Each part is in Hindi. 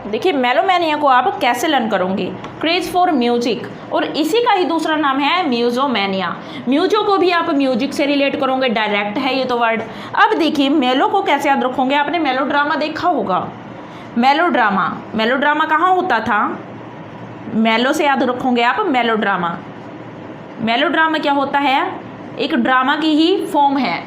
देखिए मेलोमेनिया को आप कैसे लर्न करोगे, क्रेज फॉर म्यूजिक, और इसी का ही दूसरा नाम है म्यूजोमेनिया। म्यूजो को भी आप म्यूजिक से रिलेट करोगे, डायरेक्ट है ये तो वर्ड। अब देखिए मेलो को कैसे याद रखोगे, आपने मेलोड्रामा देखा होगा। मेलोड्रामा कहाँ होता था, मेलो से याद रखोगे आप मेलोड्रामा। मेलोड्रामा क्या होता है, एक ड्रामा की ही फॉर्म है,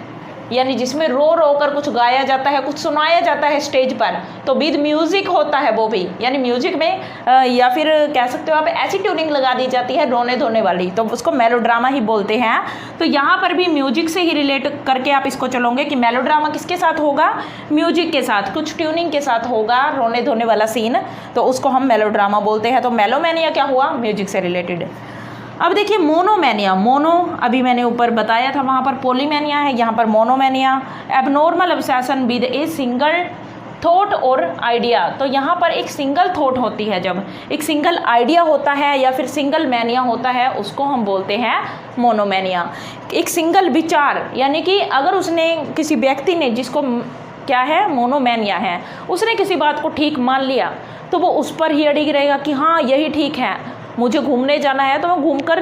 यानी जिसमें रो रो कर कुछ गाया जाता है, कुछ सुनाया जाता है स्टेज पर, तो विद म्यूजिक होता है वो भी, यानी म्यूजिक में या फिर कह सकते हो आप ऐसी ट्यूनिंग लगा दी जाती है रोने धोने वाली, तो उसको मेलोड्रामा ही बोलते हैं। तो यहाँ पर भी म्यूजिक से ही रिलेट करके आप इसको चलोगे कि मेलोड्रामा किसके साथ होगा, म्यूजिक के साथ, कुछ ट्यूनिंग के साथ होगा, रोने धोने वाला सीन, तो उसको हम मेलोड्रामा बोलते हैं। तो मेलोमेनिया क्या हुआ, म्यूजिक से रिलेटेड। अब देखिए मोनोमेनिया, मोनो अभी मैंने ऊपर बताया था, वहाँ पर पॉलीमेनिया है, यहाँ पर monomania. Abnormal obsession with a single thought or idea, तो यहाँ पर एक सिंगल थॉट होती है, जब एक सिंगल आइडिया होता है या फिर सिंगल मैनिया होता है, उसको हम बोलते हैं मोनोमेनिया। एक सिंगल विचार, यानी कि अगर उसने किसी व्यक्ति ने, जिसको क्या है मोनोमेनिया है, उसने किसी बात को ठीक मान लिया, तो वो उस पर ही अड़िग रहेगा कि हाँ यही ठीक है, मुझे घूमने जाना है तो मैं घूम कर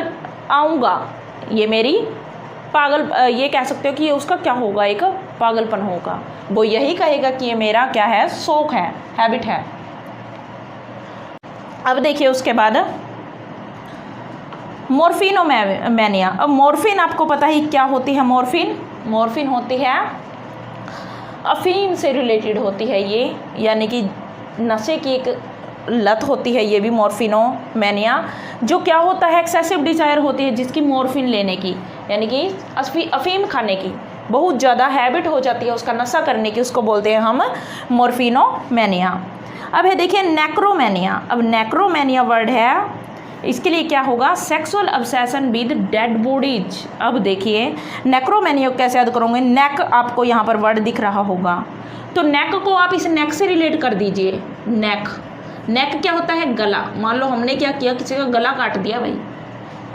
आऊँगा, ये मेरी ये कह सकते हो कि ये उसका क्या होगा, एक पागलपन होगा, वो यही कहेगा कि ये मेरा क्या है, शौक है, हैबिट है। अब देखिए उसके बाद मॉर्फिनोमेनिया। अब मॉर्फिन आपको पता ही क्या होती है, मॉर्फिन होती है अफीम से रिलेटेड होती है ये, यानी कि नशे की एक लत होती है ये भी मॉर्फिनोमेनिया। जो क्या होता है, एक्सेसिव डिजायर होती है जिसकी मॉर्फिन लेने की, यानी कि अफीम खाने की बहुत ज़्यादा हैबिट हो जाती है, उसका नशा करने की, उसको बोलते हैं हम मॉर्फिनोमेनिया। अब है देखिए नेक्रोमेनिया। अब नेक्रोमेनिया वर्ड है, इसके लिए क्या होगा, sexual obsession with dead bodies. अब देखिए नेक्रोमेनिया को कैसे याद करोगे, नेक आपको यहाँ पर वर्ड दिख रहा होगा, तो नेक को आप इस नेक से रिलेट कर दीजिए। नेक क्या होता है, गला। मान लो हमने क्या किया, किसी का गला काट दिया भाई।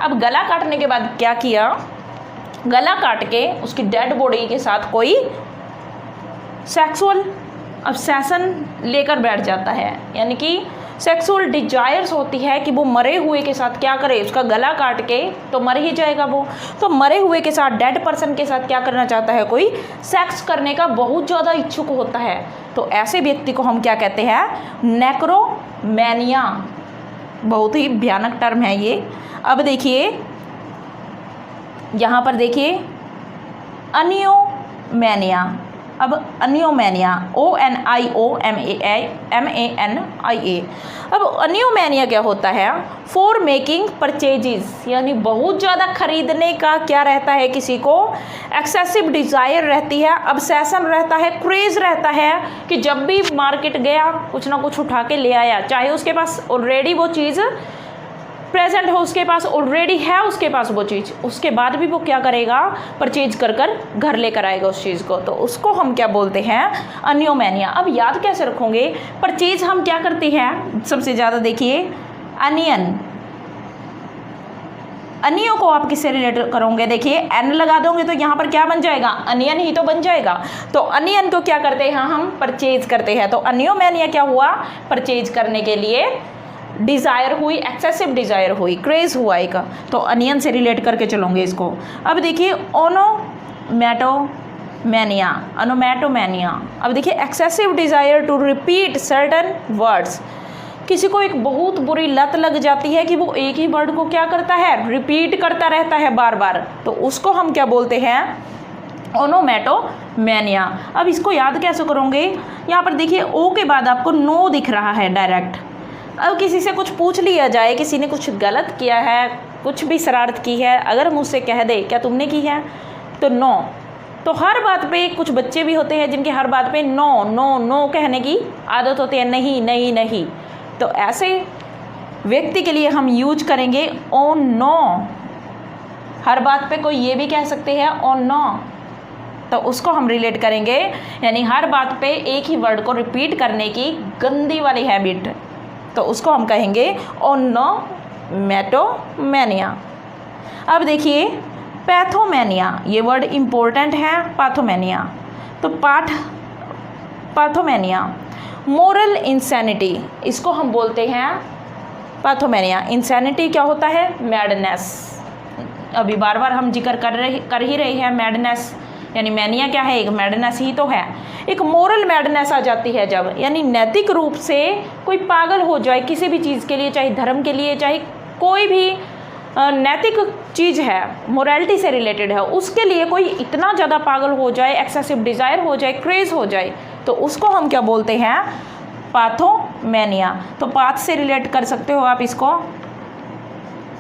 अब गला काटने के बाद क्या किया, गला काट के उसकी डेड बॉडी के साथ कोई सेक्सुअल ऑब्सेशन लेकर बैठ जाता है, यानी कि सेक्सुअल डिजायर्स होती है कि वो मरे हुए के साथ क्या करे, उसका गला काट के तो मर ही जाएगा वो, तो मरे हुए के साथ, डेड पर्सन के साथ क्या करना चाहता है, कोई सेक्स करने का बहुत ज़्यादा इच्छुक होता है, तो ऐसे व्यक्ति को हम क्या कहते हैं, नेक्रोमेनिया। बहुत ही भयानक टर्म है ये। अब देखिए यहाँ पर देखिए अनियोमेनिया। अब अनियोमेनिया, ONIOMANIA। अब अनियोमेनिया क्या होता है, फॉर मेकिंग परचेजेस, यानी बहुत ज़्यादा खरीदने का क्या रहता है, किसी को एक्सेसिव डिज़ायर रहती है, ऑब्सेशन रहता है, क्रेज़ रहता है कि जब भी मार्केट गया कुछ ना कुछ उठा के ले आया, चाहे उसके पास ऑलरेडी वो चीज़ प्रेजेंट हो, उसके पास ऑलरेडी है उसके पास वो चीज़, उसके बाद भी वो क्या करेगा, परचेज कर घर लेकर आएगा उस चीज़ को, तो उसको हम क्या बोलते हैं, अनियोमेनिया। अब याद कैसे रखोगे, परचेज हम क्या करते हैं सबसे ज़्यादा, देखिए अनियो को आप किससे रिलेट करोगे, देखिए एन लगा दोगे तो यहाँ पर क्या बन जाएगा, अनियन ही तो बन जाएगा, तो अनियन को क्या करते हैं हम, परचेज करते हैं। तो अनियोमेनिया क्या हुआ, परचेज करने के लिए डिज़ायर हुई, एक्सेसिव डिज़ायर हुई, क्रेज़ हुआ एक, तो अनियन से रिलेट करके चलोगे इसको। अब देखिए ओनोमैटोमेनिया। अब देखिए excessive desire to repeat certain words, किसी को एक बहुत बुरी लत लग जाती है कि वो एक ही वर्ड को क्या करता है, रिपीट करता रहता है बार बार, तो उसको हम क्या बोलते हैं, ओनोमैटोमेनिया। अब इसको याद कैसे करोगे, यहाँ पर देखिए ओ के बाद आपको नो दिख रहा है डायरेक्ट। अब किसी से कुछ पूछ लिया जाए, किसी ने कुछ गलत किया है, कुछ भी शरारत की है, अगर मुझसे कह दे क्या तुमने की है, तो नो। तो हर बात पे कुछ बच्चे भी होते हैं जिनके हर बात पे नो नो नो कहने की आदत होती है, नहीं नहीं नहीं, तो ऐसे व्यक्ति के लिए हम यूज करेंगे ओ नो। हर बात पे कोई ये भी कह सकते हैं ओ नो, तो उसको हम रिलेट करेंगे, यानी हर बात पे एक ही वर्ड को रिपीट करने की गंदी वाली हैबिट, तो उसको हम कहेंगे ओनोमैटोमेनिया। अब देखिए पैथोमेनिया, ये वर्ड इम्पोर्टेंट है, पैथोमेनिया। तो पैथोमेनिया मोरल इंसैनिटी, इसको हम बोलते हैं पैथोमेनिया। इंसैनिटी क्या होता है? मैडनेस। अभी बार बार हम जिक्र कर ही रहे हैं मैडनेस, यानी मैनिया क्या है? एक मैडनेस ही तो है। एक मोरल मैडनेस आ जाती है जब, यानी नैतिक रूप से कोई पागल हो जाए किसी भी चीज़ के लिए, चाहे धर्म के लिए, चाहे कोई भी नैतिक चीज़ है, मोरालिटी से रिलेटेड है, उसके लिए कोई इतना ज़्यादा पागल हो जाए, एक्सेसिव डिज़ायर हो जाए, क्रेज़ हो जाए, तो उसको हम क्या बोलते हैं? पैथोमेनिया। तो पाथ से रिलेट कर सकते हो आप इसको।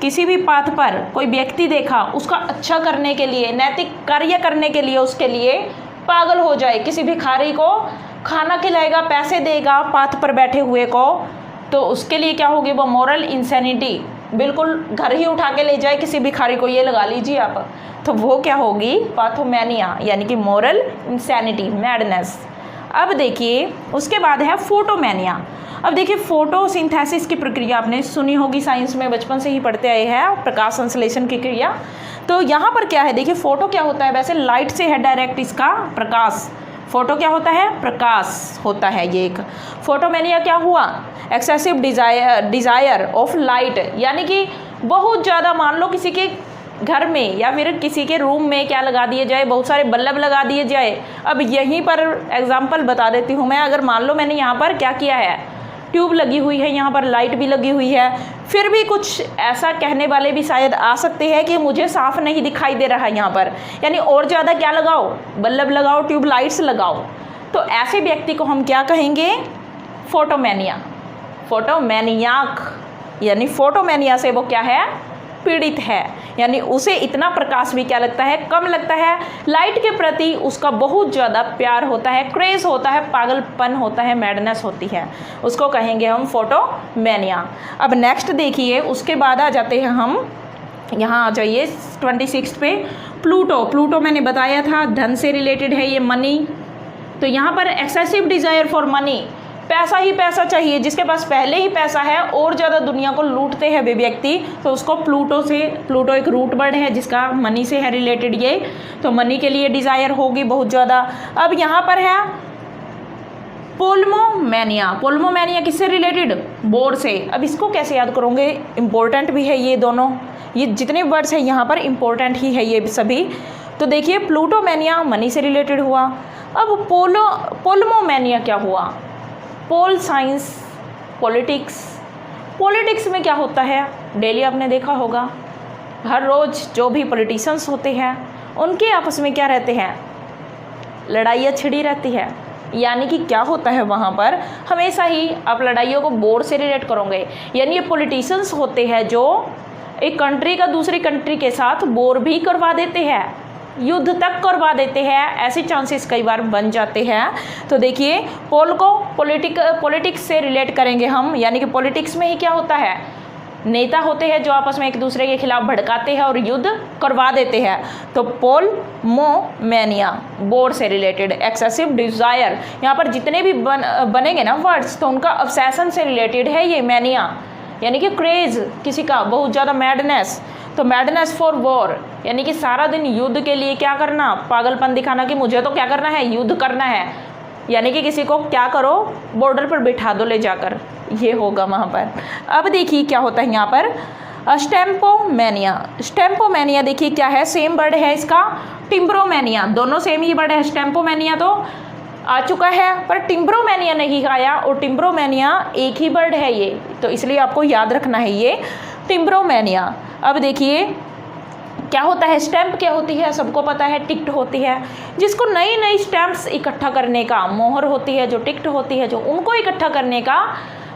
किसी भी पाथ पर कोई व्यक्ति देखा, उसका अच्छा करने के लिए, नैतिक कार्य करने के लिए, उसके लिए पागल हो जाए, किसी भिखारी को खाना खिलाएगा, पैसे देगा पाथ पर बैठे हुए को, तो उसके लिए क्या होगी? वो मोरल इंसैनिटी। बिल्कुल घर ही उठा के ले जाए किसी भिखारी को, ये लगा लीजिए आप, तो वो क्या होगी? पैथोमेनिया, यानी कि मोरल इंसैनिटी, मैडनेस। अब देखिए उसके बाद है फोटोमेनिया। अब देखिए फोटोसिंथेसिस की प्रक्रिया आपने सुनी होगी, साइंस में बचपन से ही पढ़ते आए हैं, प्रकाश संश्लेषण की क्रिया। तो यहाँ पर क्या है? देखिए फोटो क्या होता है? वैसे लाइट से है डायरेक्ट इसका प्रकाश। फोटो क्या होता है? प्रकाश होता है ये एक। फोटोमेनिया क्या हुआ? एक्सेसिव डिज़ायर ऑफ लाइट, यानी कि बहुत ज़्यादा, मान लो किसी के घर में या फिर किसी के रूम में क्या लगा दिए जाए? बहुत सारे बल्ब लगा दिए जाए। अब यहीं पर एग्जांपल बता देती हूँ मैं। अगर मान लो मैंने यहाँ पर क्या किया है? ट्यूब लगी हुई है, यहाँ पर लाइट भी लगी हुई है, फिर भी कुछ ऐसा कहने वाले भी शायद आ सकते हैं कि मुझे साफ नहीं दिखाई दे रहा है यहाँ पर, यानी और ज़्यादा क्या लगाओ? बल्ब लगाओ, ट्यूब लाइट्स लगाओ। तो ऐसे व्यक्ति को हम क्या कहेंगे? फोटोमेनिया, फोटोमेनियाक, यानी फोटोमेनिया से वो क्या है? पीड़ित है, यानी उसे इतना प्रकाश भी क्या लगता है? कम लगता है। लाइट के प्रति उसका बहुत ज़्यादा प्यार होता है, क्रेज होता है, पागलपन होता है, मैडनेस होती है, उसको कहेंगे हम फोटोमेनिया। अब नेक्स्ट देखिए, उसके बाद आ जाते हैं हम, यहाँ आ जाइए 26 पे, प्लूटो। प्लूटो मैंने बताया था धन से रिलेटेड है, ये मनी। तो यहाँ पर एक्सेसिव डिज़ायर फॉर मनी, पैसा ही पैसा चाहिए, जिसके पास पहले ही पैसा है और ज़्यादा दुनिया को लूटते हैं वे व्यक्ति, तो उसको प्लूटो से, प्लूटो एक रूट वर्ड है जिसका मनी से है रिलेटेड ये, तो मनी के लिए डिज़ायर होगी बहुत ज़्यादा। अब यहाँ पर है पोल्मोमेनिया। पोल्मोमेनिया किससे रिलेटेड? बोर से। अब इसको कैसे याद करोगे? इंपॉर्टेंट भी है ये दोनों, ये जितने वर्ड्स हैं यहाँ पर इंपॉर्टेंट ही है ये सभी। तो देखिए प्लूटोमेनिया मनी से रिलेटेड हुआ। अब पोल्मोमेनिया क्या हुआ? Pol science, politics. पॉलिटिक्स में क्या होता है? डेली आपने देखा होगा, हर रोज़ जो भी पॉलिटिशियंस होते हैं उनके आपस में क्या रहते हैं? लड़ाइयाँ छिड़ी रहती है, यानी कि क्या होता है वहाँ पर? हमेशा ही आप लड़ाइयों को बोर से रिलेट करोगे, यानी ये पॉलिटिशियंस होते हैं जो एक कंट्री का दूसरी कंट्री के साथ बोर भी करवा देते हैं, युद्ध तक करवा देते हैं, ऐसे चांसेस कई बार बन जाते हैं। तो देखिए पोल को पॉलिटिक्स से रिलेट करेंगे हम, यानी कि पॉलिटिक्स में ही क्या होता है? नेता होते हैं जो आपस में एक दूसरे के खिलाफ भड़काते हैं और युद्ध करवा देते हैं। तो पोल्मोमेनिया बोर से रिलेटेड, एक्सेसिव डिज़ायर, यहाँ पर जितने भी बनेंगे ना वर्ड्स, तो उनका ऑब्सेशन से रिलेटेड है ये मैनिया, यानी कि क्रेज़ किसी का, बहुत ज़्यादा मैडनेस। तो मैडनेस फॉर वॉर, यानी कि सारा दिन युद्ध के लिए क्या करना? पागलपन दिखाना कि मुझे तो क्या करना है? युद्ध करना है, यानी कि किसी को क्या करो? बॉर्डर पर बिठा दो ले जाकर, ये होगा वहाँ पर। अब देखिए क्या होता है यहाँ पर? स्टेम्पोमेनिया। स्टेम्पोमेनिया देखिए क्या है? सेम वर्ड है इसका, टिम्ब्रोमेनिया, दोनों सेम ही वर्ड है। स्टेम्पोमेनिया तो आ चुका है, पर टिम्ब्रोमेनिया नहीं आया, और टिम्ब्रोमेनिया एक ही वर्ड है ये, तो इसलिए आपको याद रखना है ये टिम्ब्रोमेनिया। अब देखिए क्या होता है? स्टैम्प क्या होती है? सबको पता है, टिकट होती है। जिसको नई नई स्टैम्प्स इकट्ठा करने का, मोहर होती है जो, टिकट होती है जो, उनको इकट्ठा करने का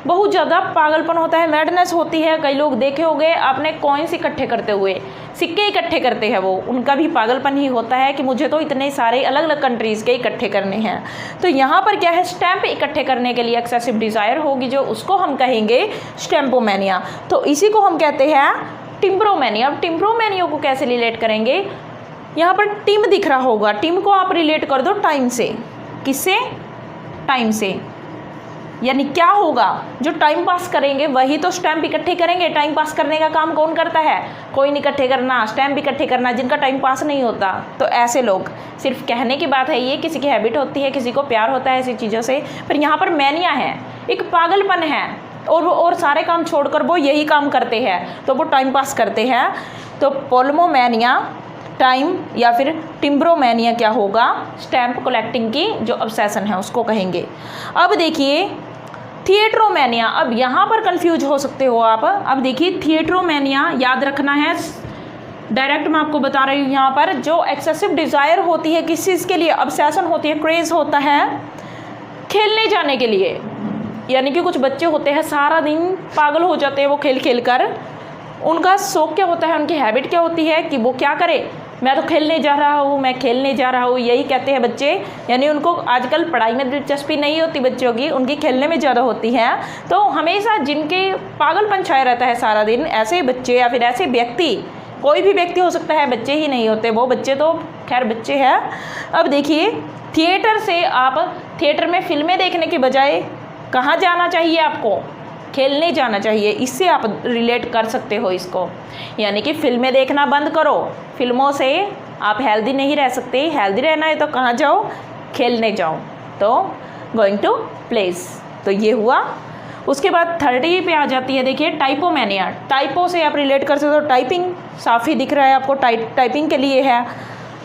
बहुत ज़्यादा पागलपन होता है, मैडनेस होती है। कई लोग देखे होंगे आपने कॉइन्स इकट्ठे करते हुए, सिक्के इकट्ठे करते हैं वो, उनका भी पागलपन ही होता है कि मुझे तो इतने सारे अलग अलग कंट्रीज़ के इकट्ठे करने हैं। तो यहाँ पर क्या है? स्टैम्प इकट्ठे करने के लिए एक्सेसिव डिज़ायर होगी जो, उसको हम कहेंगे स्टैम्पोमेनिया। तो इसी को हम कहते हैं टिम्ब्रोमेनिया। अब टिम्ब्रोमेनिया को कैसे रिलेट करेंगे? यहाँ पर टिम दिख रहा होगा, टिम को आप रिलेट कर दो टाइम से। किससे? टाइम से। यानी क्या होगा, जो टाइम पास करेंगे वही तो स्टैम्प इकट्ठे करेंगे। टाइम पास करने का काम कौन करता है? कोई नहीं इकट्ठे करना, स्टैम्प इकट्ठे करना जिनका टाइम पास नहीं होता। तो ऐसे लोग, सिर्फ कहने की बात है, ये किसी की हैबिट होती है, किसी को प्यार होता है ऐसी चीज़ों से, पर यहाँ पर मैनिया है, एक पागलपन है, और सारे काम छोड़कर वो यही काम करते हैं, तो वो टाइम पास करते हैं। तो पोल्मोमैनिया टाइम या फिर टिम्ब्रोमैनिया क्या होगा, स्टैम्प कलेक्टिंग की जो ऑब्सेशन है उसको कहेंगे। अब देखिए थिएट्रोमैनिया, अब यहाँ पर कंफ्यूज हो सकते हो आप। अब देखिए थिएट्रोमैनिया याद रखना है, डायरेक्ट मैं आपको बता रही हूँ, यहाँ पर जो एक्सेसिव डिज़ायर होती है किस चीज़ के लिए, ऑब्सेशन होती है, क्रेज़ होता है खेलने जाने के लिए। यानी कि कुछ बच्चे होते हैं सारा दिन पागल हो जाते हैं वो खेल खेल कर। उनका शौक क्या होता है, उनकी हैबिट क्या होती है कि वो क्या करे, मैं तो खेलने जा रहा हूँ, मैं खेलने जा रहा हूँ, यही कहते हैं बच्चे। यानी उनको आजकल पढ़ाई में दिलचस्पी नहीं होती बच्चों की, उनकी खेलने में ज़्यादा होती है। तो हमेशा जिनके पागलपन छाया रहता है सारा दिन, ऐसे बच्चे या फिर ऐसे व्यक्ति, कोई भी व्यक्ति हो सकता है, बच्चे ही नहीं होते, वो बच्चे तो खैर बच्चे हैं। अब देखिए थिएटर से आप थिएटर में फिल्में देखने के बजाय कहाँ जाना चाहिए आपको, खेलने जाना चाहिए। इससे आप रिलेट कर सकते हो इसको। यानी कि फिल्में देखना बंद करो, फिल्मों से आप हेल्दी नहीं रह सकते, हेल्दी रहना है तो कहाँ जाओ, खेलने जाओ। तो गोइंग टू प्लेस, तो ये हुआ। उसके बाद 30 पे आ जाती है, देखिए टाइपोमैनिया। टाइपो से आप रिलेट कर सकते हो, टाइपिंग साफ ही दिख रहा है आपको, टाइपिंग के लिए है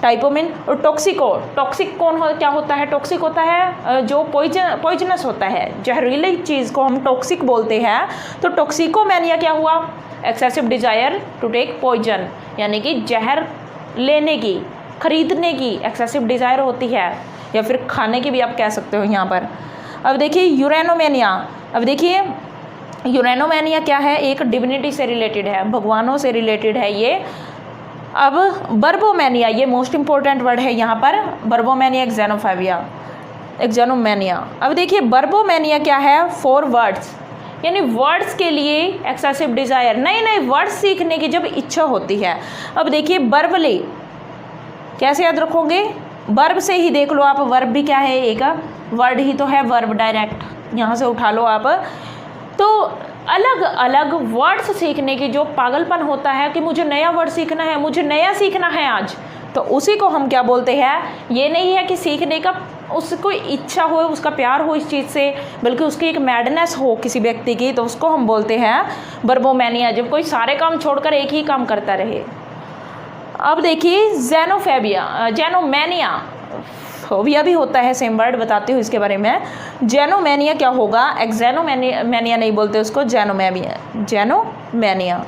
टाइपोमिन। और टॉक्सिको, टॉक्सिक कौन हो, क्या होता है, टॉक्सिक होता है जो पॉइजनस होता है, जहरीली चीज़ को हम टॉक्सिक बोलते हैं। तो टॉक्सिकोमैनिया क्या हुआ, excessive desire to take poison, यानी कि जहर लेने की, खरीदने की एक्सेसिव डिज़ायर होती है, या फिर खाने की भी आप कह सकते हो यहाँ पर। अब देखिए यूरेनोमैनिया। अब देखिए यूरेनोमैनिया क्या है, एक डिविनिटी से रिलेटेड है, भगवानों से रिलेटेड है ये। अब बर्बोमैनिया, ये मोस्ट इंपॉर्टेंट वर्ड है यहाँ पर, बर्बोमैनिया एक्जेनोमैनिया। अब देखिए बर्बोमैनिया क्या है, 4 वर्ड्स, यानी वर्ड्स के लिए एक्सेसिव डिज़ायर, नए नए वर्ड्स सीखने की जब इच्छा होती है। अब देखिए बर्बली कैसे याद रखोगे, वर्ब से ही देख लो आप, वर्ब भी क्या है, एक वर्ड ही तो है, वर्ब डायरेक्ट यहाँ से उठा लो आप। तो अलग अलग वर्ड्स सीखने की जो पागलपन होता है कि मुझे नया वर्ड सीखना है, मुझे नया सीखना है आज, तो उसी को हम क्या बोलते हैं। ये नहीं है कि सीखने का उसको इच्छा हो, उसका प्यार हो इस चीज़ से, बल्कि उसकी एक मैडनेस हो किसी व्यक्ति की, तो उसको हम बोलते हैं बर्बोमैनिया, जब कोई सारे काम छोड़कर एक ही काम करता रहे। अब देखिए जेनोमैनिया, फोबिया भी होता है, सेम वर्ड बताती हूँ इसके बारे में। जेनोमैनिया क्या होगा, एक्जेनोमैनिया नहीं बोलते उसको, जेनोमैनिया।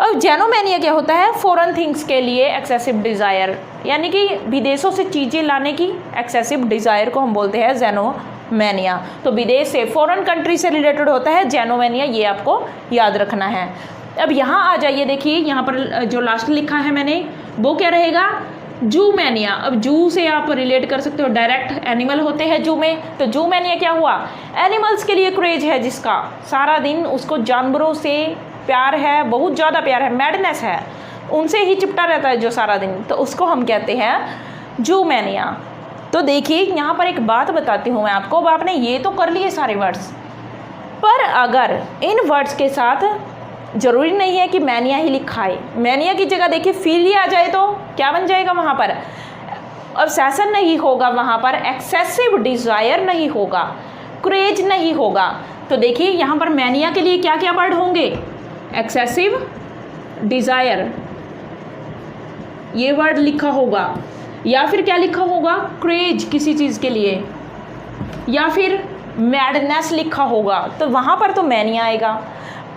अब जेनोमैनिया क्या होता है, फॉरेन थिंग्स के लिए एक्सेसिव डिज़ायर, यानी कि विदेशों से चीज़ें लाने की एक्सेसिव डिज़ायर को हम बोलते हैं जेनोमैनिया। तो विदेश से, फॉरेन कंट्री से रिलेटेड होता है जेनोमैनिया, ये आपको याद रखना है। अब यहाँ आ जाइए, देखिए यहाँ पर जो लास्ट लिखा है मैंने, वो क्या रहेगा, जूमैनिया। अब जू से आप रिलेट कर सकते हो, डायरेक्ट एनिमल होते हैं जू में, तो जूमैनिया क्या हुआ, एनिमल्स के लिए क्रेज है, जिसका सारा दिन उसको जानवरों से प्यार है, बहुत ज़्यादा प्यार है, मैडनेस है, उनसे ही चिपटा रहता है जो सारा दिन, तो उसको हम कहते हैं जूमैनिया। तो देखिए यहाँ पर एक बात बताती हूँ मैं आपको, अब आपने ये तो कर लिए सारे वर्ड्स, पर अगर इन वर्ड्स के साथ जरूरी नहीं है कि मैनिया ही लिखा है, मैनिया की जगह देखिए फीलिया आ जाए तो क्या बन जाएगा, वहाँ पर ऑब्सेशन नहीं होगा, वहाँ पर एक्सेसिव डिज़ायर नहीं होगा, क्रेज नहीं होगा। तो देखिए यहाँ पर मैनिया के लिए क्या क्या वर्ड होंगे, एक्सेसिव डिज़ायर, ये वर्ड लिखा होगा, या फिर क्या लिखा होगा, क्रेज किसी चीज़ के लिए, या फिर मैडनेस लिखा होगा, तो वहाँ पर तो मैनिया आएगा।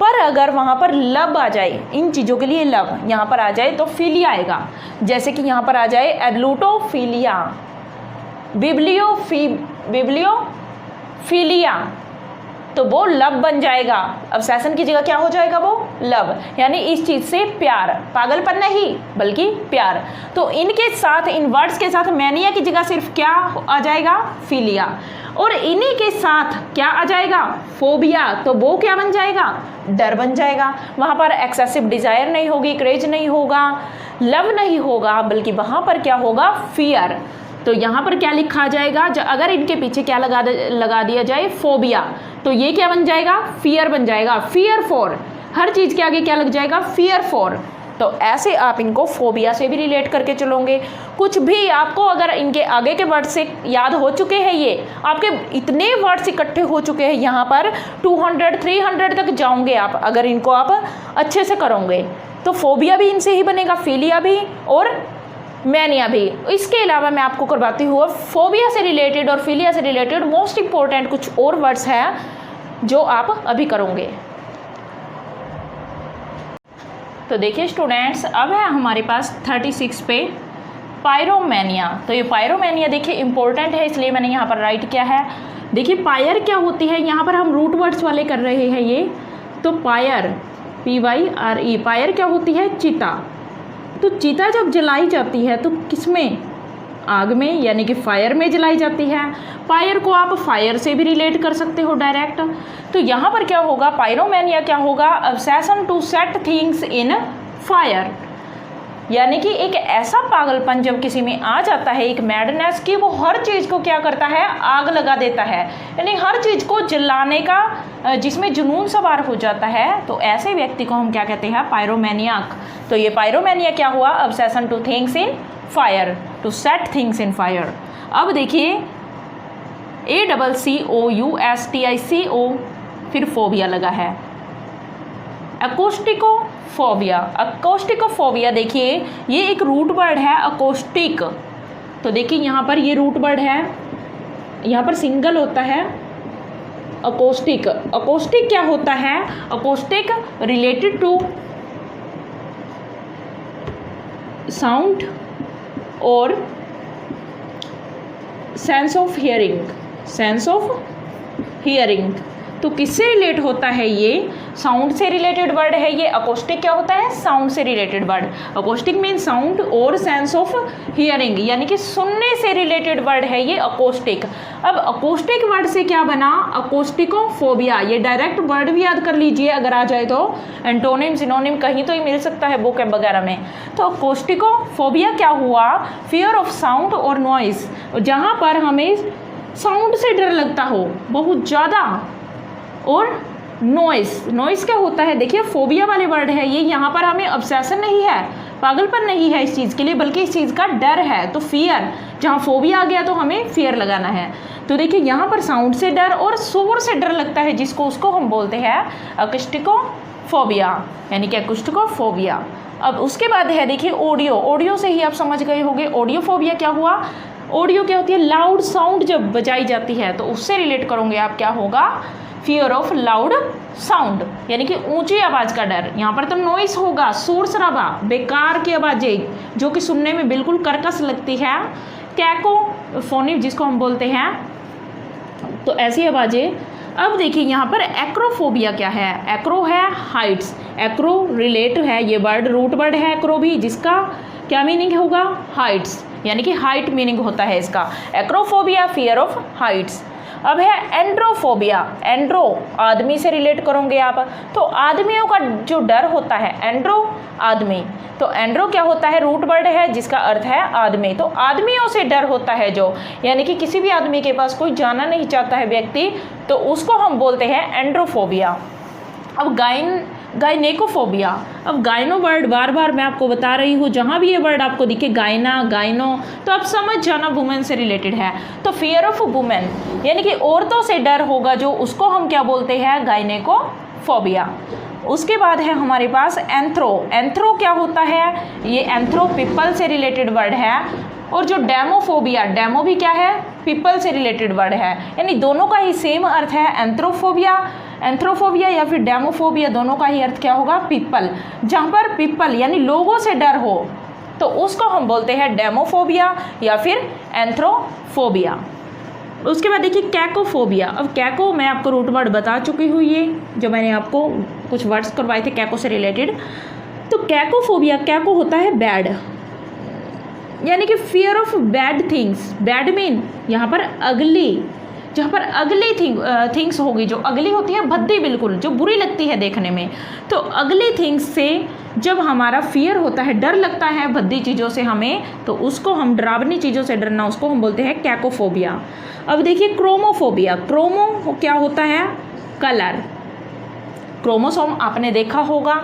पर अगर वहाँ पर लब आ जाए, इन चीज़ों के लिए लब यहाँ पर आ जाए तो फिलिया आएगा। जैसे कि यहाँ पर आ जाए एब्लूटोफिलिया, बिब्लियोफिलिया, तो वो लब बन जाएगा। ऑब्सेशन की जगह क्या हो जाएगा, वो लब, यानी इस चीज़ से प्यार, पागलपन नहीं बल्कि प्यार। तो इनके साथ, इन वर्ड्स के साथ मैनिया की जगह सिर्फ क्या आ जाएगा, फिलिया, और इन्हीं के साथ क्या आ जाएगा, फोबिया, तो वो क्या बन जाएगा, डर बन जाएगा। वहाँ पर एक्सेसिव डिज़ायर नहीं होगी, क्रेज नहीं होगा, लव नहीं होगा, बल्कि वहाँ पर क्या होगा, फियर। तो यहाँ पर क्या लिखा जाएगा, अगर इनके पीछे क्या लगा दिया जाए, फोबिया, तो तो ये क्या बन जाएगा, फियर बन जाएगा। फियर फॉर, हर चीज़ के आगे क्या लग जाएगा, फियर फॉर। तो ऐसे आप इनको फोबिया से भी रिलेट करके चलोगे। कुछ भी आपको अगर इनके आगे के वर्ड से याद हो चुके हैं, ये आपके इतने वर्ड्स इकट्ठे हो चुके हैं यहाँ पर 200-300 तक जाओगे आप अगर इनको आप अच्छे से करोगे। तो फोबिया भी इनसे ही बनेगा, फिलिया भी और मैनिया भी। इसके अलावा मैं आपको करवाती हूँ फोबिया से रिलेटेड और फिलिया से रिलेटेड मोस्ट इम्पोर्टेंट कुछ और वर्ड्स हैं जो आप अभी करोगे। तो देखिए स्टूडेंट्स, अब है हमारे पास 36 पे पायरोमैनिया। तो ये पायरोमैनिया देखिए इंपॉर्टेंट है, इसलिए मैंने यहाँ पर राइट किया है। देखिए पायर क्या होती है, यहाँ पर हम रूट वर्ड्स वाले कर रहे हैं ये। तो पायर, PYRE, पायर क्या होती है, चिता। तो चिता जब जलाई जाती है तो किसमें, आग में, यानी कि फायर में जलाई जाती है। फायर को आप फायर से भी रिलेट कर सकते हो डायरेक्ट। तो यहाँ पर क्या होगा, पायरोमैनिया क्या होगा, obsession to set things in fire, यानी कि एक ऐसा पागलपन जब किसी में आ जाता है, एक मैडनेस की वो हर चीज़ को क्या करता है, आग लगा देता है, यानी हर चीज़ को जलाने का जिसमें जुनून सवार हो जाता है। तो ऐसे व्यक्ति को हम क्या कहते हैं, पायरोमैनियाक। तो ये पायरोमैनिया क्या हुआ, obsession to things in fire, to set things in fire. अब देखिए ACCOUSTICO, फिर फोबिया लगा है, अकोस्टिकोफोबिया। अकोस्टिकोफोबिया देखिए ये एक रूट वर्ड है, अकोस्टिक। तो देखिए यहाँ पर ये रूट वर्ड है, यहाँ पर सिंगल होता है अकोस्टिक। अकोस्टिक क्या होता है, अकोस्टिक रिलेटेड टू साउंड और sense of hearing, sense of hearing. तो किससे रिलेट होता है, ये साउंड से रिलेटेड वर्ड है। ये अकोस्टिक क्या होता है, साउंड से related word. Acoustic mean sound और सेंस ऑफ हियरिंग, यानी कि सुनने से रिलेटेड वर्ड है ये अकोस्टिक। अब अकोस्टिक वर्ड से क्या बना, अकोस्टिकोफोबिया। ये डायरेक्ट वर्ड भी याद कर लीजिए, अगर आ जाए तो एंटोनिम सिनोनिम कहीं तो ही मिल सकता है बुक वगैरह में। तो अकोस्टिकोफोबिया क्या हुआ, फियर ऑफ साउंड और नॉइस, जहाँ पर हमें साउंड से डर लगता हो बहुत ज़्यादा, और नॉइस। नॉइस क्या होता है, देखिए फोबिया वाले वर्ड है ये, यहाँ पर हमें ऑब्सेशन नहीं है, पागलपन नहीं है इस चीज़ के लिए, बल्कि इस चीज़ का डर है। तो फियर, जहाँ फोबिया आ गया तो हमें फियर लगाना है। तो देखिए यहाँ पर साउंड से डर और शोर से डर लगता है जिसको, उसको हम बोलते हैं अकोस्टिकोफोबिया, यानी कि अकोस्टिकोफोबिया। अब उसके बाद है देखिए ऑडियो। ऑडियो से ही आप समझ गए होंगे ऑडियोफोबिया क्या हुआ। ऑडियो क्या होती है, लाउड साउंड जब बजाई जाती है, तो उससे रिलेट करोगे आप, क्या होगा, फियर ऑफ लाउड साउंड, यानी कि ऊंची आवाज़ का डर। यहाँ पर तो नॉइस होगा, शोर शराबा, बेकार की आवाज़ें जो कि सुनने में बिल्कुल कर्कश लगती है, कैकोफोनी जिसको हम बोलते हैं, तो ऐसी आवाज़ें। अब देखिए यहाँ पर एक्रोफोबिया क्या है, एक्रो है हाइट्स, एक्रो रिलेट है, ये वर्ड रूट वर्ड है एक्रो भी, जिसका क्या मीनिंग होगा, हाइट्स, यानी कि हाइट मीनिंग होता है इसका। Acrophobia fear of Heights. अब है एंड्रोफोबिया। एंड्रो आदमी से रिलेट करोगे आप, तो आदमियों का जो डर होता है, एंड्रो आदमी। तो एंड्रो क्या होता है, रूट वर्ड है जिसका अर्थ है आदमी। तो आदमियों से डर होता है जो, यानी कि किसी भी आदमी के पास कोई जाना नहीं चाहता है व्यक्ति, तो उसको हम बोलते हैं एंड्रोफोबिया। अब गायनेकोफोबिया। अब गायनो वर्ड बार बार मैं आपको बता रही हूँ, जहाँ भी ये वर्ड आपको दिखे गायना, गायनो, तो आप समझ जाना वुमेन से रिलेटेड है। तो फियर ऑफ वुमेन, यानी कि औरतों से डर होगा जो, उसको हम क्या बोलते हैं, गायनेकोफोबिया। उसके बाद है हमारे पास एंथ्रो। एंथ्रो क्या होता है, ये एंथ्रो पीपल से रिलेटेड वर्ड है। और जो डेमोफोबिया, डेमो भी क्या है, पीपल से रिलेटेड वर्ड है, यानी दोनों का ही सेम अर्थ है। एंथ्रोफोबिया या फिर डेमोफोबिया, दोनों का ही अर्थ क्या होगा, पीपल। जहाँ पर पीपल यानी लोगों से डर हो, तो उसको हम बोलते हैं डेमोफोबिया या फिर एंथ्रोफोबिया। उसके बाद देखिए कैकोफोबिया। अब कैको मैं आपको रूट वर्ड बता चुकी हूँ, ये जो मैंने आपको कुछ वर्ड्स करवाए थे कैको से रिलेटेड। तो कैकोफोबिया, कैको होता है बैड, यानी कि fear of bad things. Bad mean यहाँ पर अगली, जहाँ पर अगली थिंग्स होगी, जो अगली होती है भद्दी, बिल्कुल जो बुरी लगती है देखने में। तो अगली थिंग्स से जब हमारा फियर होता है, डर लगता है भद्दी चीज़ों से हमें, तो उसको हम, डरावनी चीज़ों से डरना, उसको हम बोलते हैं कैकोफोबिया। अब देखिए क्रोमोफोबिया। क्रोमो क्या होता है, कलर। क्रोमोसोम आपने देखा होगा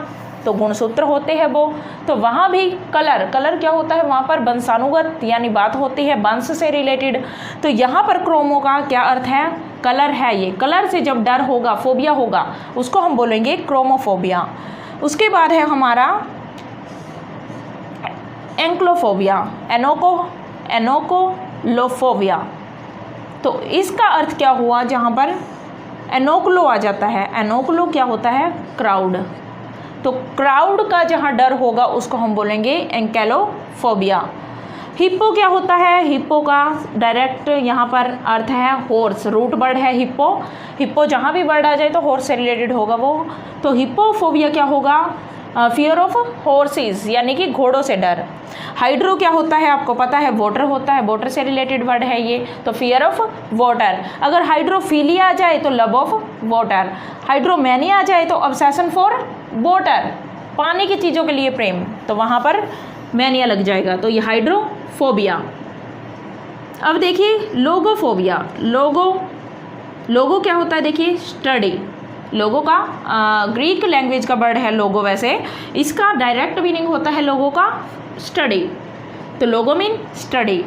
तो गुणसूत्र होते हैं वो, तो वहाँ भी कलर, कलर क्या होता है वहाँ पर वंशानुगत यानी बात होती है वंश से रिलेटेड। तो यहाँ पर क्रोमो का क्या अर्थ है, कलर है। ये कलर से जब डर होगा, फोबिया होगा, उसको हम बोलेंगे क्रोमोफोबिया। उसके बाद है हमारा एंक्लोफोबिया, एनोकोलोफोबिया। तो इसका अर्थ क्या हुआ, जहाँ पर एनोक्लो आ जाता है, एनोक्लो क्या होता है, क्राउड। तो क्राउड का जहाँ डर होगा उसको हम बोलेंगे एंकेलोफोबिया। हिप्पो क्या होता है, हिप्पो का डायरेक्ट यहाँ पर अर्थ है हॉर्स, रूट वर्ड है हिप्पो। हिप्पो जहाँ भी वर्ड आ जाए तो हॉर्स से रिलेटेड होगा वो। तो हिप्पोफोबिया क्या होगा, फियर ऑफ हॉर्सेस यानी कि घोड़ों से डर। हाइड्रो क्या होता है आपको पता है, वाटर होता है, वाटर से रिलेटेड वर्ड है ये, तो फियर ऑफ वाटर। अगर हाइड्रोफीलिया आ जाए तो लव ऑफ वाटर। हाइड्रोमैनिया आ जाए तो ऑब्सेशन फॉर वाटर, पानी की चीज़ों के लिए प्रेम, तो वहाँ पर मैनिया लग जाएगा, तो ये हाइड्रोफोबिया। अब देखिए लोगोफोबिया। लोगो क्या होता है, देखिए स्टडी। लोगो का ग्रीक लैंग्वेज का वर्ड है लोगो, वैसे इसका डायरेक्ट मीनिंग होता है लोगों का स्टडी। तो लोगो मीन स्टडी।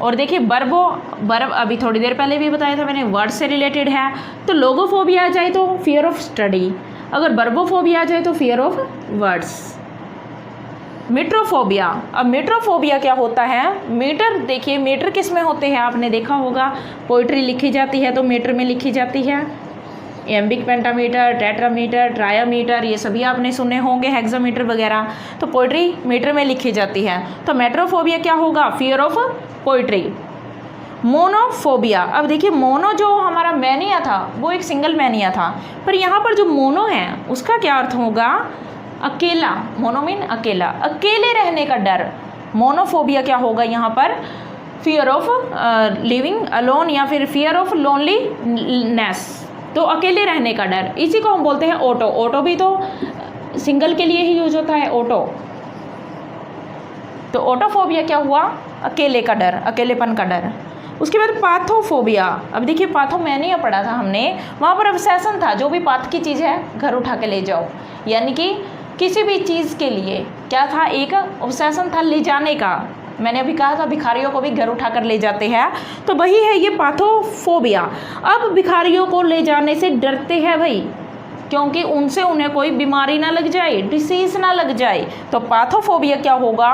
और देखिए वर्ब अभी थोड़ी देर पहले भी बताया था मैंने, वर्ड से रिलेटेड है। तो लोगोफोबिया आ जाए तो फियर ऑफ स्टडी, अगर वर्बोफोबिया आ जाए तो फियर ऑफ वर्ड्स। मीटरोफोबिया। अब मीटरोफोबिया क्या होता है, मीटर, देखिए मीटर किस में होते हैं आपने देखा होगा, पोइट्री लिखी जाती है तो मीटर में लिखी जाती है। एम्बिक पेंटामीटर, टेट्रामीटर, ट्रायामीटर, ये सभी आपने सुने होंगे, हेक्सामीटर वगैरह, तो पोइट्री मीटर में लिखी जाती है। तो मेट्रोफोबिया क्या होगा, फियर ऑफ पोइट्री। मोनोफोबिया। अब देखिए मोनो जो हमारा मैनिया था वो एक सिंगल मैनिया था, पर यहाँ पर जो मोनो है उसका क्या अर्थ होगा, अकेला। मोनो मीन अकेला, अकेले रहने का डर। मोनोफोबिया क्या होगा यहाँ पर, फियर ऑफ लिविंग अलोन या फिर फियर ऑफ लोनलीनेस, तो अकेले रहने का डर। इसी को हम बोलते हैं ऑटो। ऑटो भी तो सिंगल के लिए ही यूज होता है ऑटो। तो ऑटोफोबिया क्या हुआ, अकेले का डर, अकेलेपन का डर। उसके बाद पाथोफोबिया। अब देखिए पाथो मैंने पढ़ा था हमने, वहाँ पर ऑब्सेशन था, जो भी पाथ की चीज़ है घर उठा के ले जाओ, यानी कि किसी भी चीज़ के लिए क्या था, एक ऑब्सेशन था ले जाने का। मैंने अभी कहा था भिखारियों को भी घर उठा कर ले जाते हैं, तो वही है ये पाथोफोबिया। अब भिखारियों को ले जाने से डरते हैं भाई, क्योंकि उनसे उन्हें कोई बीमारी ना लग जाए, डिसीज़ ना लग जाए। तो पाथोफोबिया क्या होगा,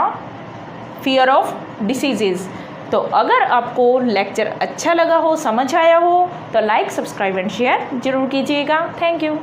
फियर ऑफ डिसीजेज। तो अगर आपको लेक्चर अच्छा लगा हो, समझ आया हो, तो लाइक, सब्सक्राइब एंड शेयर जरूर कीजिएगा। Thank you.